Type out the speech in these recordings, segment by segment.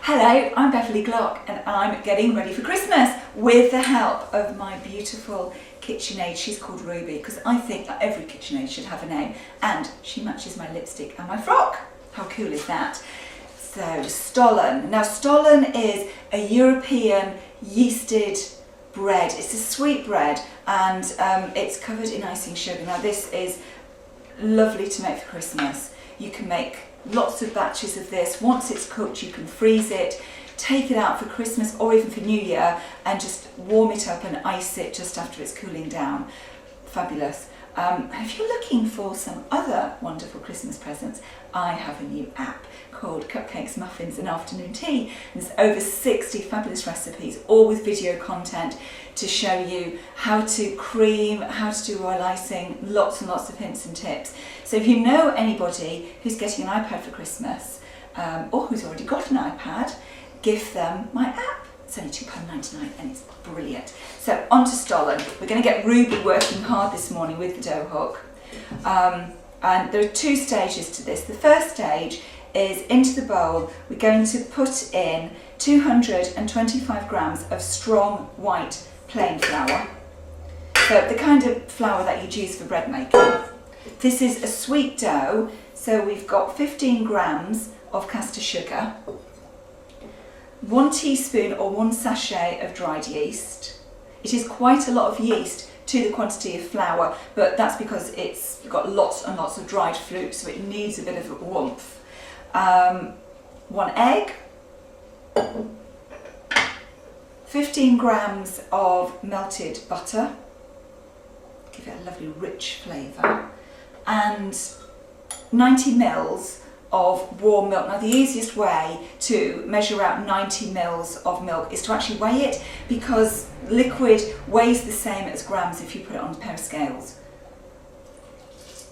Hello, I'm Beverley Glock and I'm getting ready for Christmas with the help of my beautiful KitchenAid. She's called Ruby because I think that every KitchenAid should have a name, and she matches my lipstick and my frock. How cool is that? So Stollen. Now Stollen is a European yeasted bread. It's a sweet bread and it's covered in icing sugar. Now this is lovely to make for Christmas. You can make lots of batches of this. Once it's cooked you can freeze it, take it out for Christmas or even for New Year and just warm it up and ice it just after it's cooling down. Fabulous. If you're looking for some other wonderful Christmas presents, I have a new app called Cupcakes, Muffins and Afternoon Tea. There's over 60 fabulous recipes, all with video content to show you how to cream, how to do royal icing, lots and lots of hints and tips. So if you know anybody who's getting an iPad for Christmas or who's already got an iPad, give them my app. It's only £2.99 and it's brilliant. So on to Stollen. We're going to get Ruby working hard this morning with the dough hook. And there are two stages to this. The first stage is into the bowl. We're going to put in 225 grams of strong white plain flour. So the kind of flour that you'd use for bread making. This is a sweet dough. So we've got 15 grams of caster sugar, 1 teaspoon or 1 sachet of dried yeast. It is quite a lot of yeast to the quantity of flour, but that's because it's got lots and lots of dried fruit, so it needs a bit of warmth. 1 egg, 15 grams of melted butter, give it a lovely rich flavour, and 90 mils of warm milk. Now the easiest way to measure out 90 mils of milk is to actually weigh it, because liquid weighs the same as grams if you put it on a pair of scales.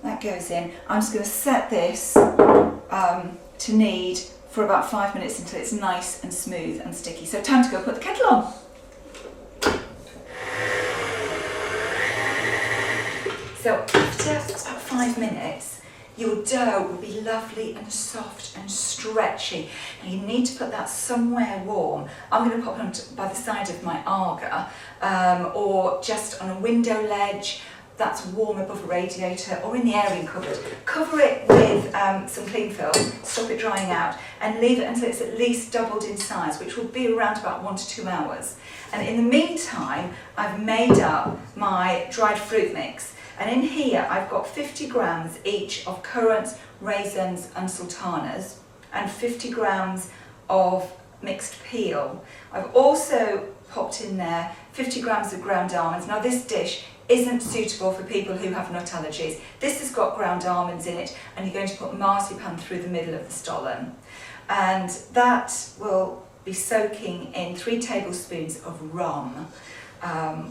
That goes in. I'm just going to set this to knead for about 5 minutes until it's nice and smooth and sticky. So time to go put the kettle on. So after about 5 minutes, your dough will be lovely and soft and stretchy. Now you need to put that somewhere warm. I'm going to pop it by the side of my Arga or just on a window ledge that's warm above a radiator, or in the airing cupboard. Cover it with some cling film, stop it drying out, and leave it until it's at least doubled in size, which will be around about 1 to 2 hours. And in the meantime, I've made up my dried fruit mix. And in here I've got 50 grams each of currants, raisins and sultanas, and 50 grams of mixed peel. I've also popped in there 50 grams of ground almonds. Now this dish isn't suitable for people who have nut allergies. This has got ground almonds in it, and you're going to put marzipan through the middle of the Stollen. And that will be soaking in 3 tablespoons of rum.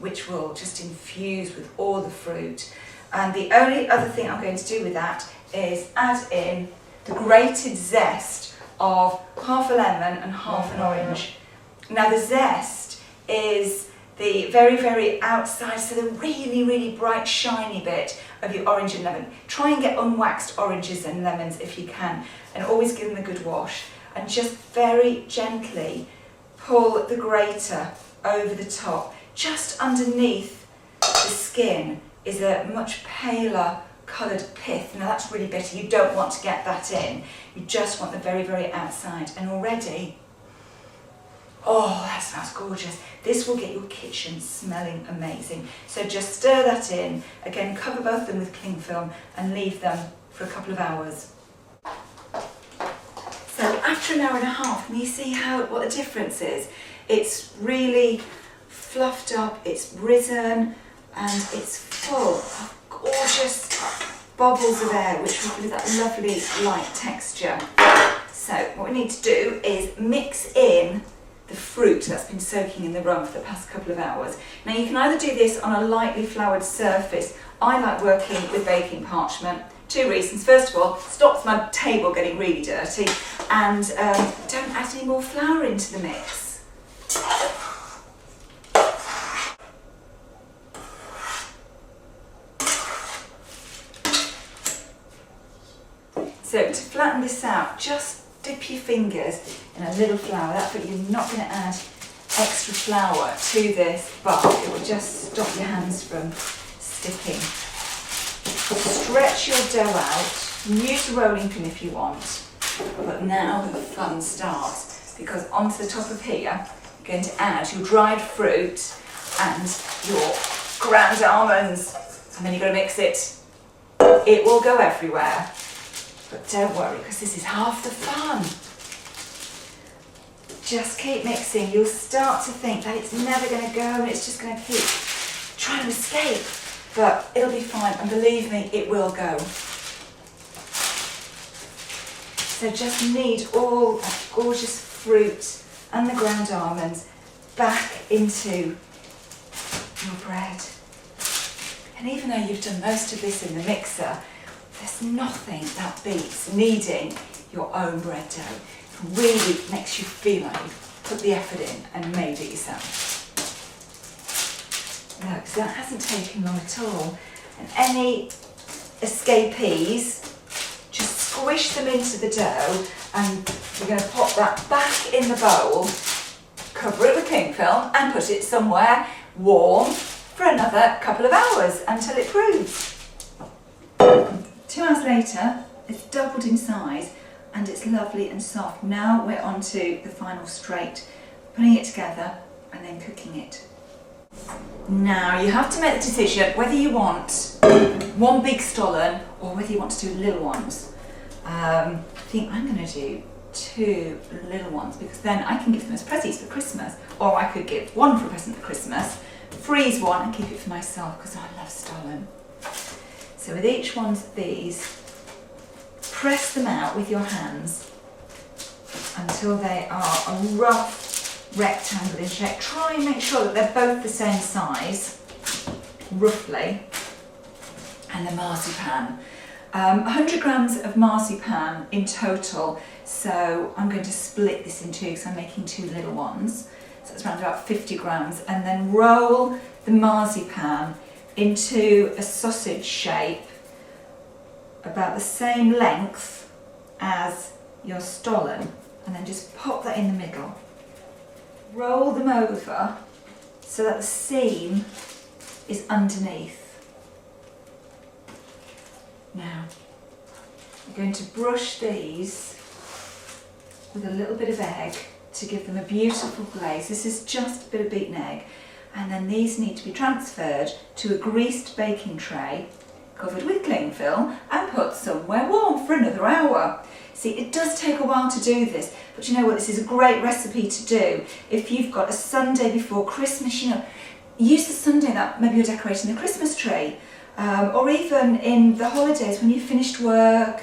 Which will just infuse with all the fruit. And the only other thing I'm going to do with that is add in the grated zest of half a lemon and half an orange. Now the zest is the very, very outside, so the really, really bright, shiny bit of your orange and lemon. Try and get unwaxed oranges and lemons if you can, and always give them a good wash. And just very gently pull the grater over the top. Just underneath the skin is a much paler coloured pith. Now that's really bitter, you don't want to get that in. You just want the very, very outside. And already, oh, that smells gorgeous. This will get your kitchen smelling amazing. So just stir that in. Again, cover both of them with cling film and leave them for a couple of hours. So after an hour and a half, can you see what the difference is? It's really fluffed up, it's risen, and it's full of gorgeous bubbles of air, which will give that lovely light texture. So what we need to do is mix in the fruit that's been soaking in the rum for the past couple of hours. Now you can either do this on a lightly floured surface. I like working with baking parchment. 2 reasons. First of all, stops my table getting really dirty, and don't add any more flour into the mix. So to flatten this out, just dip your fingers in a little flour. That's what you're not going to add extra flour to this, but it will just stop your hands from sticking. Stretch your dough out. Use a rolling pin if you want. But now the fun starts, because onto the top of here, you're going to add your dried fruit and your ground almonds, and then you've got to mix it. It will go everywhere, but don't worry, because this is half the fun. Just keep mixing. You'll start to think that it's never going to go and it's just going to keep trying to escape, but it'll be fine, and believe me, it will go. So just knead all that gorgeous fruit and the ground almonds back into your bread. And even though you've done most of this in the mixer, there's nothing that beats kneading your own bread dough. It really makes you feel like you've put the effort in and made it yourself. Look, so that hasn't taken long at all. And any escapees, just squish them into the dough, and you're going to pop that back in the bowl, cover it with cling film and put it somewhere warm for another couple of hours until it proves. 2 hours later, it's doubled in size and it's lovely and soft. Now we're on to the final straight, putting it together and then cooking it. Now you have to make the decision whether you want one big Stollen or whether you want to do little ones. I think I'm going to do 2 little ones, because then I can give them as presents for Christmas, or I could give one for a present for Christmas, freeze one and keep it for myself because I love Stollen. So with each one of these, press them out with your hands until they are a rough rectangle in shape. Try and make sure that they're both the same size, roughly. And the marzipan. 100 grams of marzipan in total, so I'm going to split this in 2 because I'm making 2 little ones. So it's around about 50 grams, and then roll the marzipan into a sausage shape about the same length as your Stollen, and then just pop that in the middle. Roll them over so that the seam is underneath. Now, I'm going to brush these with a little bit of egg to give them a beautiful glaze. This is just a bit of beaten egg, and then these need to be transferred to a greased baking tray covered with cling film and put somewhere warm for another hour. See, it does take a while to do this, but you know what, this is a great recipe to do if you've got a Sunday before Christmas. You know, use the Sunday that maybe you're decorating the Christmas tree, or even in the holidays when you've finished work,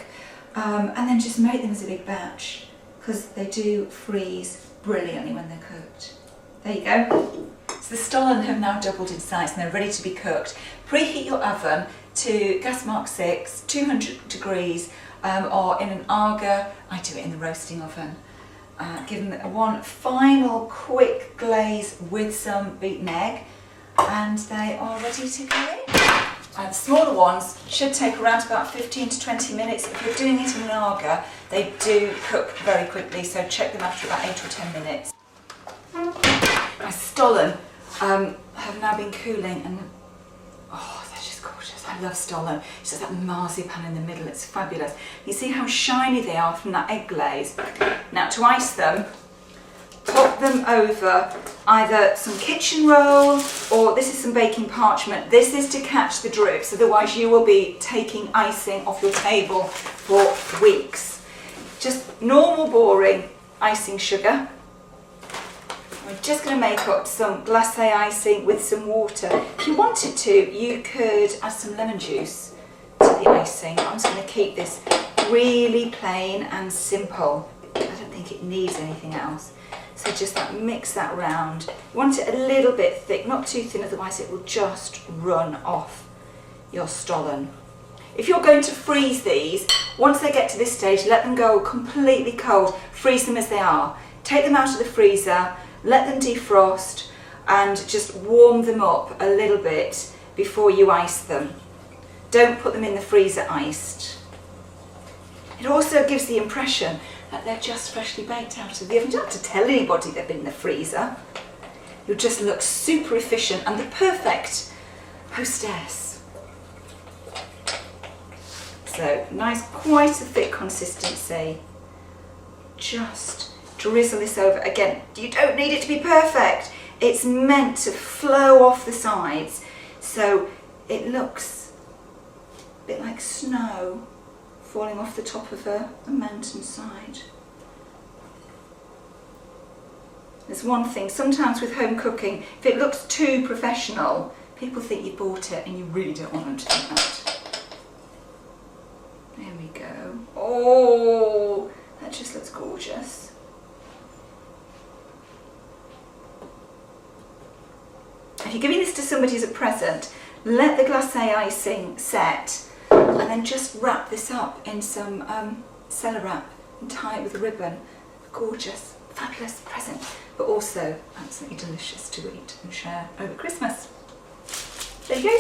and then just make them as a big batch, because they do freeze brilliantly when they're cooked. There you go. So the Stollen have now doubled in size and they're ready to be cooked. Preheat your oven to gas mark 6, 200 degrees, or in an Aga. I do it in the roasting oven. Give them one final quick glaze with some beaten egg, and they are ready to go in. The smaller ones should take around about 15 to 20 minutes. If you're doing it in an Aga, they do cook very quickly, so check them after about 8 or 10 minutes. My Stollen have now been cooling, and oh, they're just gorgeous. I love Stollen. It's just that marzipan in the middle, it's fabulous. You see how shiny they are from that egg glaze. Now to ice them, pop them over either some kitchen roll, or this is some baking parchment. This is to catch the drips, otherwise you will be taking icing off your table for weeks. Just normal boring icing sugar. We're just going to make up some glacé icing with some water. If you wanted to, you could add some lemon juice to the icing. I'm just going to keep this really plain and simple. I don't think it needs anything else. So just mix that round. You want it a little bit thick, not too thin, otherwise it will just run off your Stollen. If you're going to freeze these, once they get to this stage, let them go completely cold. Freeze them as they are. Take them out of the freezer, let them defrost, and just warm them up a little bit before you ice them. Don't put them in the freezer iced. It also gives the impression that they're just freshly baked out of the oven. You don't have to tell anybody they've been in the freezer. You'll just look super efficient and the perfect hostess. So nice, quite a thick consistency. Just drizzle this over. Again, you don't need it to be perfect. It's meant to flow off the sides. So it looks a bit like snow falling off the top of a mountainside. There's one thing, sometimes with home cooking, if it looks too professional, people think you bought it and you really don't want them to think that. There we go. Oh, that just looks gorgeous. If you're giving this to somebody as a present, let the glacé icing set and then just wrap this up in some cellar wrap and tie it with a ribbon. Gorgeous, fabulous present, but also absolutely delicious to eat and share over Christmas. There you go.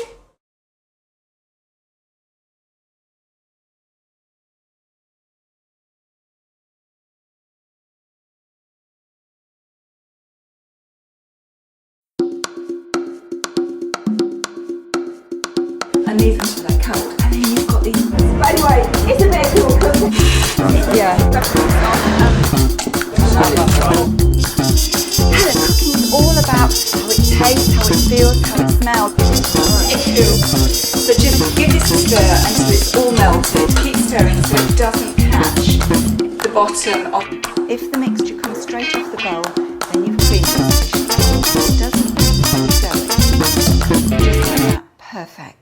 And these until they're cold, and then you've got these. By the way, it's a bit cool cooking. Yeah. Cooking is all about how it tastes, how it feels, how it smells. So just give this a stir until it's all melted. Keep stirring so it doesn't catch the bottom of. If the mixture comes straight off the bowl, then you've creamed it sufficiently. If it doesn't, stir it. Just like that. Perfect.